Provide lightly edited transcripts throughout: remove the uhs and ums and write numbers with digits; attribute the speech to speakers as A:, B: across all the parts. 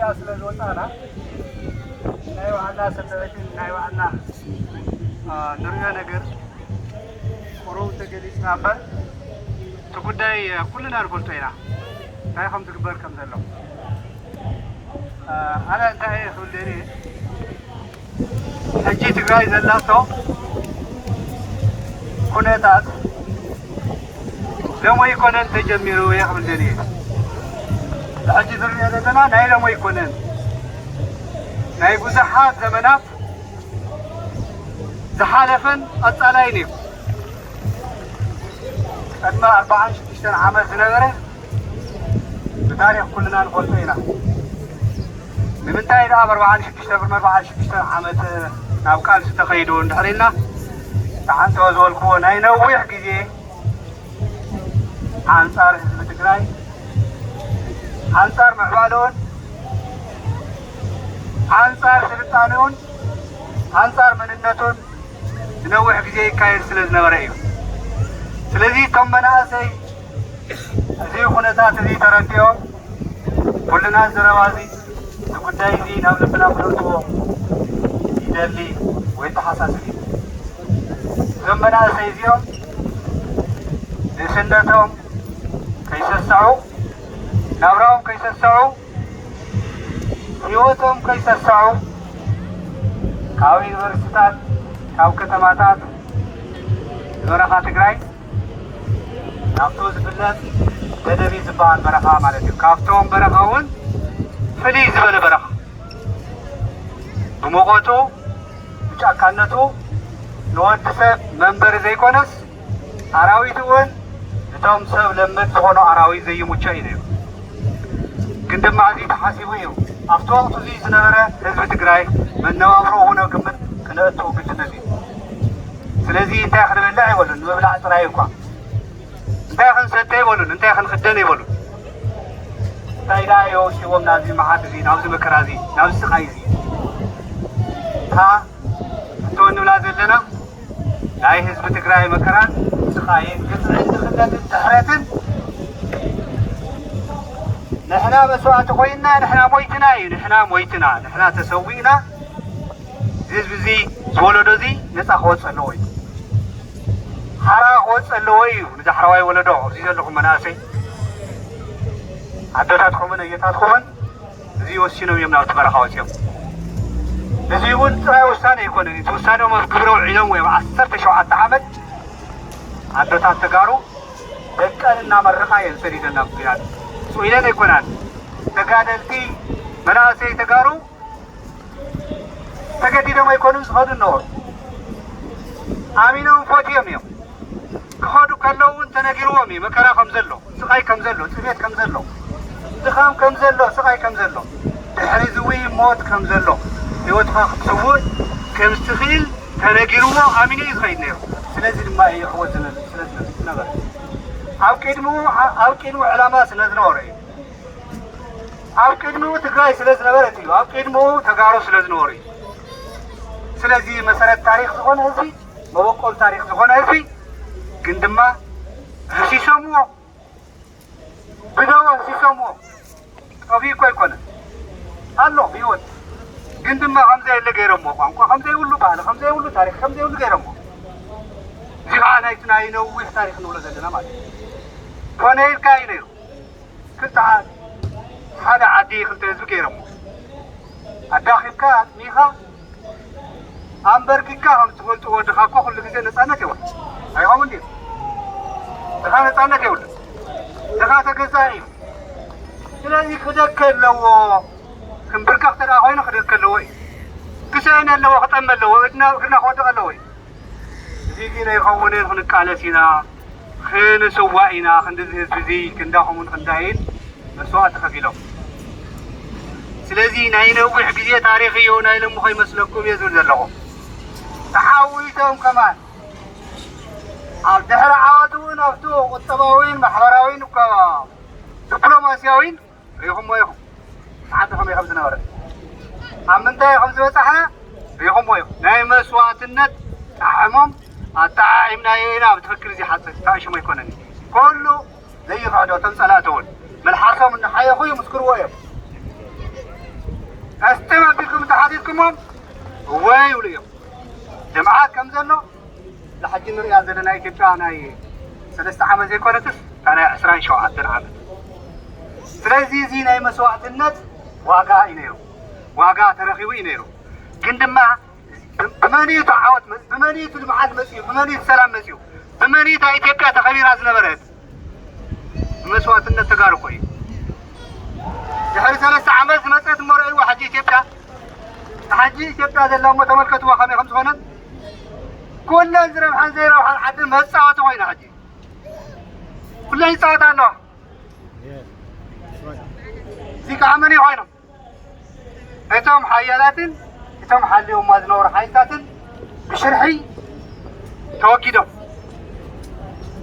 A: ሚዲያ ስለዝወጣና ናይ ዋዕላ ሰተበትን ናይ ዋዕላ ንሪኦ ነገር ቁሩብ ተገሊፅና እምበር እቲ ጉዳይ ኩልና ንፈልጦ ኢና እንታይ ከም ዝግበር ከም ዘሎ ኣነ እንታይ እየ ክብል ደልየ ሕጂ ትግራይ ዘላቶ ኩነታት ሎሞ ይኮነን ተጀሚሩ እየ ክብል ደልየ ሕጂ ዝርአዮ ዘለና ናይ ሎሞ ይኮነን ናይ ብዙሓት ዘመናት ዝሓለፈን ቀጻላይን እዩ ቅድሚ 46 ዓመት ዝነበረ ብታሪክ ኩልና ንፈልጦ ኢና ንምንታይ ደኣ 46 ዓመት ናብ ቃልሲ ተኸይዱ እንድሕር ኢልና ተሓንተወ ዝበልክዎ ናይ ነዊሕ ግዜ ኣንጻር ህዝቢ ትግራይ አንጻር ምዕባለውን አንጻር ስልጣኔውን አንጻር መንነቱን ዝነውሕ ግዜ ይካየድ ስለ ዝነበረ እዩ ስለዚ እቶም መናእሰይ እዚ ኩነታት እዚ ተረዲኦም ኩልና ዝረባ እዚ ጉዳይ እዚ ናብ ልብና ክነእትዎ ይደሊ ወይ ተሓሳስብ እዩ እዞም መናእሰይ እዚኦም ንስነቶም ከይሰስዑ ናብራኦም ከይሰስዑ ህይወቶም ከይሰስዑ ካብ ዩኒቨርሲታት ካብ ከተማታት በረኻ ትግራይ ናብቶ ዝፍለጥ ደደቢት ዝበሃል በረኻ ማለት እዩ ካብቶም በረኻ እውን ፍልይ ዝበለ በረኻ ብሙቐቱ ብጫካነቱ ንወዲ ሰብ መንበሪ ዘይኮነስ ኣራዊት እውን እቶም ሰብ ለመድ ዝኾኑ ኣራዊት ዘይሙቸ እዩ ነይሩ ግን ድማ እዚ ተሓሲቡ እዩ ኣብቲ ወቅቱ እዚ ዝነበረ ህዝቢ ትግራይ መነባብሮ እውን ግምት ክነእትው ግድነት እዩ ስለዚ እንታይ ክንበልዕ ይበሉን ንምብላዕ ጥራይ እኳ እንታይ ክንሰተ ይበሉን እንታይ ክንክደን ይበሉን እንታይ ዳ የወሲቦም ናብዚ መዓት እዚ ናብዚ መከራ እዚ ናብዚ ስቃይ እዚ እታ እቶ እንብላ ዘለና ናይ ህዝቢ ትግራይ መከራን ስቃይን ግፍዕን ንክነትን ድሕረትን ንሕና መስዋዕቲ ኮይና ንሕና ሞይትና እዩ ንሕና ሞይትና ንሕና ተሰዊእና ህዝቢ እዚ ዝወለዶ እዚ ነፃ ክወፅእ ኣለዎ እዩ ሓራ ክወፅእ ኣለዎ እዩ ነዚ ሓረዋይ ወለዶ ኣብዚ ዘለኹም መናእሰይ ኣዶታትኩምን እየታትኩምን እዚ ወሲኖም እዮም ናብቲ በረኻ ወፅኦም እዚ እውን ጥራይ ውሳነ ኣይኮነን እቲ ውሳነኦም ኣብ ግብረ ውዒሎም እዮም 17 ዓመት ኣዶታት ተጋሩ ደቀን እናመረኻ እየን ሰዲደና ምክንያት ኢለን ኣይኮናን ተጋደልቲ መናእሰይ ተጋሩ ተገዲዶም ኣይኮኑን ዝኸዱ እነበሩ ኣሚኖም ፈትዮም እዮም ክኸዱ ከለዉ እውን ተነጊርዎም እዩ መከራ ከም ዘሎ ስቃይ ከም ዘሎ ፅቤት ከም ዘሎ ድኻም ከም ዘሎ ስቃይ ከም ዘሎ ድሕሪ ዝዊ ሞት ከም ዘሎ ህይወትካ ክትስውእ ከም ዝትኽእል ተነጊርዎ ኣሚኖ እዩ ዝኸይድ ነይሩ ስለዚ ድማ እዩ ክወት ስለዝነበረ ኣብ ቅድሚኡ ዕላማ ስለ ዝነበረ እዩ ኣብ ቅድሚኡ ትግራይ ስለ ዝነበረት እዩ ኣብ ቅድሚኡ ተጋሩ ስለ ዝነበሩ እዩ ስለዚ መሰረት ታሪክ ዝኾነ ህዝቢ መበቆል ታሪክ ዝኾነ ህዝቢ ግን ድማ ህሲሶምዎ ብደወ ህሲሶምዎ ጠፊኡ እኮ ኣይኮነን ኣሎ ህይወት ግን ድማ ከምዘየለ ገይሮሞ ቋንቋ ከምዘይብሉ ባህሊ ከምዘይብሉ ታሪክ ከምዘይብሉ ገይሮሞ እዚ ከዓ ናይቲ ናይ ነዊሕ ታሪክ ንብሎ ዘለና ማለት እዩ ኮነ ኢልካ እዩ ነይሩ ክልተ ሓደ ዓዲ ክልተ ህዝቢ ገይሮሞ ኣዳኺብካ ኣጥሚኻ ኣንበርኪካ ከም ትፈልጡ ወድኻ እኮ ኩሉ ግዜ ነፃነት የብሉ ኣይኸምን ድዩ ድኻ ነፃነት የብሉ ድኻ ተገዛእ እዩ ስለዚ ክደከ ኣለዎ ክንብርካኽ ተደኣ ኮይኑ ክደከ ኣለዎ እዩ ክስዕን ኣለዎ ክጠመ ኣለዎ እድና ክወድቕ ኣለዎ እዩ እዚ ግን ኣይኸውንን ክንቃለስ ኢና ክንስዋዕ ኢና ክንዲዚ ህዝቢ እዚ ክንዳኸሙን ክንዳይን መስዋዕቲ ከፊሎም ስለዚ ናይ ነዊሕ ግዜ ታሪክ እዩ ናይ ሎሚ ከይመስለኩም እየ ዝብል ዘለኹ ተሓዊቶም ከማን ኣብ ድሕሪ ዓወት እውን ኣብቱ ቁጠባዊን ማሕበራዊን እኳ ዲፕሎማስያዊን ሪኢኹምዎ ኢኹም ዓዲ ከመይ ከም ዝነበረ ኣብ ምንታይ ከም ዝበፃሕና ሪኢኹምዎ ኢኹም ናይ መስዋዕትነት ጣዕሞም ኣጠዓዒምናዮ ኢና ብትክክል እዚ ሓፅር ተኣሽሞ ኣይኮነን ኩሉ ዘይኽዕዶ እቶም ፀላእቲ እውን መልሓሶም እናሓየኹ ይምስክርዎ እዮም استمع بكم تحديثكم وي وليهم جماعات كم زلوا لحد نريا زلنا إثيوبيا ناي 3 عام زي كونتس أنا 27 عام ስለዚህ ዚህ ናይ መስዋዕትነት ዋጋ ይነሩ ዋጋ ተረኺቡ ይነሩ ግን ድማ በመኒቱ ዓወት በመኒቱ ልምዓት መጽዩ በመኒቱ ሰላም መጽዩ በመኒቱ ኢትዮጵያ ተኸቢራ ዝነበረት መስዋዕትነት ተጋሩ ቆይ ድሕሪ 3 ዓመት ዝመፀት መርአይዋ ሕጂ ኢትዮጵያ ዘለሞ ተመልከትዋ ከመይ ከም ዝኾነት ኩለን ዝረብሓን ዘይረብሓን ዓዲ መፃወቲ ኮይና ሕጂ ኩለን ይፃወታ ኣለዋ ذيك عمني هاينم إتهم حيالاتن إتهم حليهم ما زنور حياتن بشرحي توكيدهم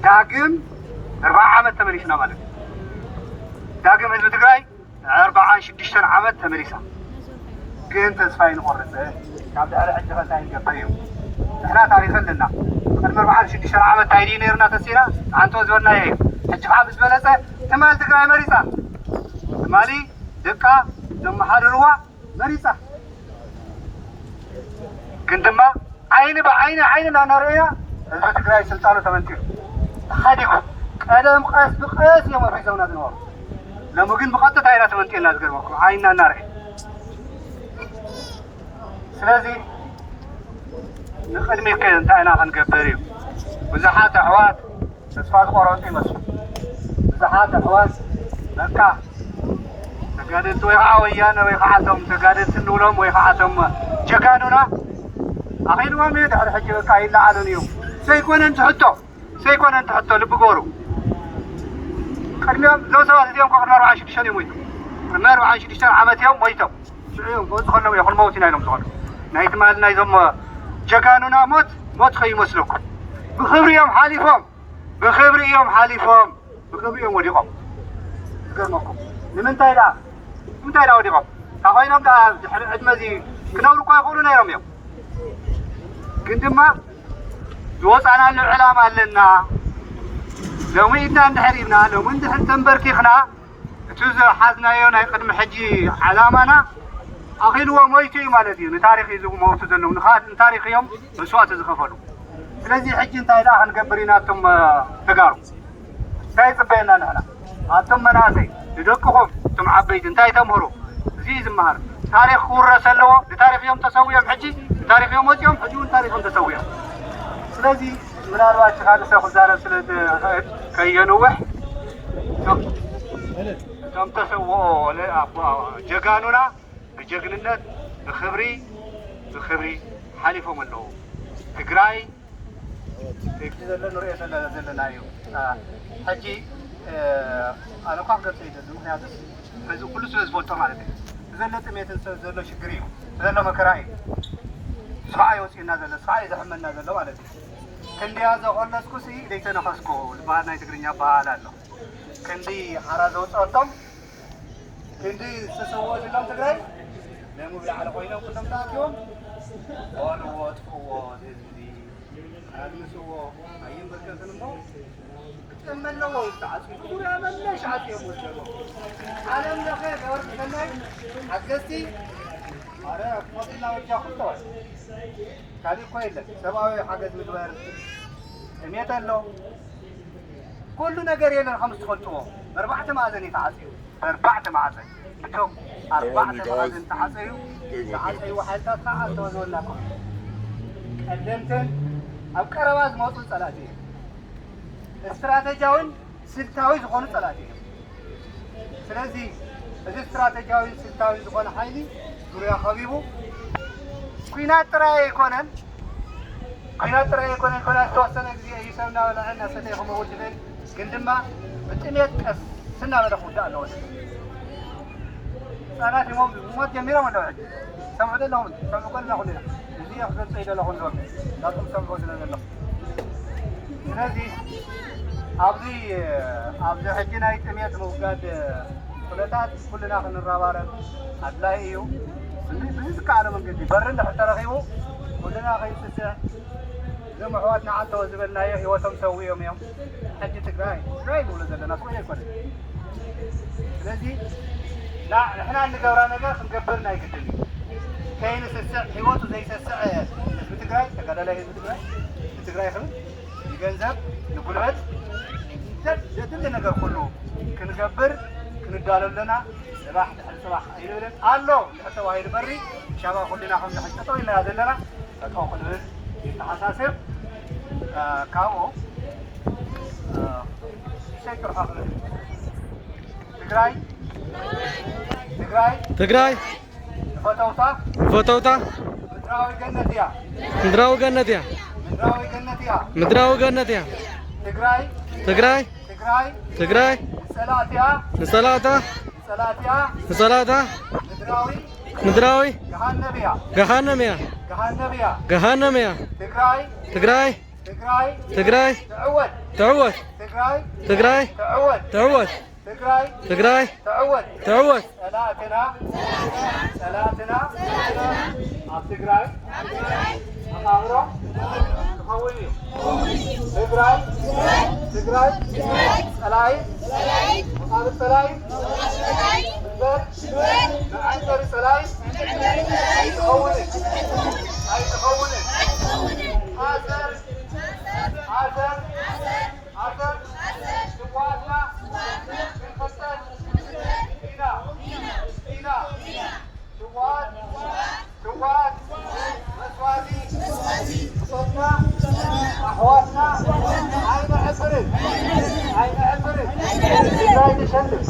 A: داقم 4 عامات تمريسنا مالك داقم هزب تقراي 4 عامات تمريسا كنت تسفاين قرصة كابد على حجة فتاين قبريهم احنا تاريخا لنا قد 4 عامات تايدين إرنا تسيرا عنتو زورنا يهيم حجة حابس بلسة تمال تقراي مريسا مالي دكا لما حرروا مريسا كندما عين أنا رأيها الفتكراي سلطانو تمنتير حديكو قدم قاس بقاس يوم رحيزونا دنوار لما كنت بقطة عينة تمنتير ناس قرمكو عيننا ناري سلازي نخدمي كده انتاينا خنقبريو وزحات أحوات تسفاد قرانتي مسو وزحات أحوات مكة تقادت ويخاويانا ويخاعتهم تقادت النولهم ويخاعتهم جكانونا أخير ما ميد على حجة كاين لا علنيهم سيكون أنت حطه لبقورو خليهم لو سوات اليوم قبل 24 يوم ويتم 24 عامات يوم ويتم شعيهم ودخلنا ويخل موتنا يوم دخلنا نايت مالنا يزم جكانونا موت خي مسلوك بخبر يوم حالفهم وديقهم قرمكم لمن تايدا وديقهم تخينهم دا عدمزي كنورو كوا يقولون يوم كندما يوصعنا العلامة لنا لو ميدنا ندحريبنا لو من دحر تنبركيخنا توزع حازنا يونا يقدم حجي علامنا أخيلوا مويتي مالدي نتاريخي زو موتو دلهم نتاريخ يوم مسوات زخفلو ስለዚህ ሕጂ እንታይ ዳ ክንገብሪናቶም ተጋሩ እንታይ ጽበየና ንሕና ኣቶም መናእሰይ ንደቅኹም እቶም ዓበይቲ እንታይ ተምህሩ እዚ ዝመሃር ታሪክ ክውረስ ኣለዎ ንታሪክ እዮም ተሰውዮም ሕጂ ንታሪክ እዮም ወፂኦም ሕጂ እውን ታሪኮም ተሰውዮም ስለዚ ምናልባት ሓደ ሰብ ክዛረብ ስለ ዝኽእል ከየንውሕ እቶም ተሰውኦ ጀጋኑና ብጀግንነት ብኽብሪ ሓሊፎም ኣለዉ ትግራይ ዘለና እዩ ሕጂ ኣነ እኳ ክገልፀ ይደሊ ምክንያቱ ሕዚ ኩሉ ስለ ዝፈልጦ ማለት እዩ ዘሎ ጥሜትን ዘሎ ሽግር እዩ ዘሎ መከራ እዩ ስብዓይ ወፂኡና ዘሎ ስብዓይ ዘሕመና ዘሎ ማለት እዩ ክንዲያ ዘቆለስኩሲ ደይተነኸስኩ ዝበሃል ናይ ትግርኛ በሃል ኣሎ ክንዲ ሓራ ዘውፅአቶም ክንዲ ዝተሰውኦ ዘሎም ትግራይ ንምብላዕሊ ኮይኖም ኩሎም ተኣኪቦም በልዎ ጥፍዎ አልምስዎ አይን በርከተንሞ ተመነው ወጣት ቁራ መለሽ አጥየው ወደው ዓለም ለኸ ወርቅ ከናይ አገስቲ አረ ቆጥና ወጃ ሁሉ ካሊ ኮይለ ሰባዊ ሐገዝ ምግባር እሜታለው كل ነገር የለን خمس ተፈልጥዎ በርባዕተ ማዕዘን ይተዓጽዩ በርባዕተ ማዕዘን እቶም አርባዕተ ማዕዘን ተዓጽዩ ተዓጽዩ ሓልታት ከዓ ተወዘወላኩም ቀደምተን ኣብ ቀረባ ዝመፁ ጸላት እዮም استراتيجيውን ስልታዊ ዝኾኑ ጸላት እዮም ስለዚ እዚ استراتيجيዊ ስልታዊ ዝኾነ ሓይሊ ዙርያ ኸቢቡ ኩናት ጥራይ ኣይኮነን ኩናት ተወሰነ ግዜ ይሰብና ወላዕና ሰተይ ኸመውት ይብል ግን ድማ ብጥሜት ቀስ ስናበለ ክውዳእ ኣለዎ ህፃናት ሞት ጀሚሮም ኣለዉ ሕጂ ሰምዑ ዘለኹም ሰምዑ ኮልና ኩልና እዚ ክገልፀ ይደለኹ ንዞም ናቶም ሰምዑ ስለ ዘለኹ ስለዚ ኣብዚ ሕጂ ናይ ጥሜት ምውጋድ ኩነታት ኩልና ክንረባረብ ኣድላይ እዩ ብዝከኣለ መንገዲ በሪ እንድሕር ተረኺቡ ኩልና ከይስስዕ እዞም ኣሕዋትና ዓንተወ ዝበልናዮ ሂወቶም ሰዊኦም እዮም ሕጂ ትግራይ ንብሎ ዘለና ኮይኑ ኣይኮነን ስለዚ لا نحن نقبر نجار نقبرنا يقدم كاين سسع حيوات زي سسع بتقراي تقدر لا بتقراي بتقراي خم يجنزب نقولت جد نجار كله كنقبر كندال لنا صباح الصباح يقولن الله حتى وايد بري شباب كلنا هم نحطوا لنا هذا لنا تقول يتحساسب كاو شيء تروح تقراي
B: تقراي فتوتا مدراو جنتيا مدراو جنتيا تقراي صلاة مدراوي جهنميا تقراي تعود تعود
A: سلاتنا تقراي أخاورو تخويني تقراي سلاي مقابل سلاي بالبر نعنتر سلاي أي تخونك عازر شواتنا بالخسر إينا شوات مسواتي صوتنا أحواتنا عين عفرت تقراي تشلل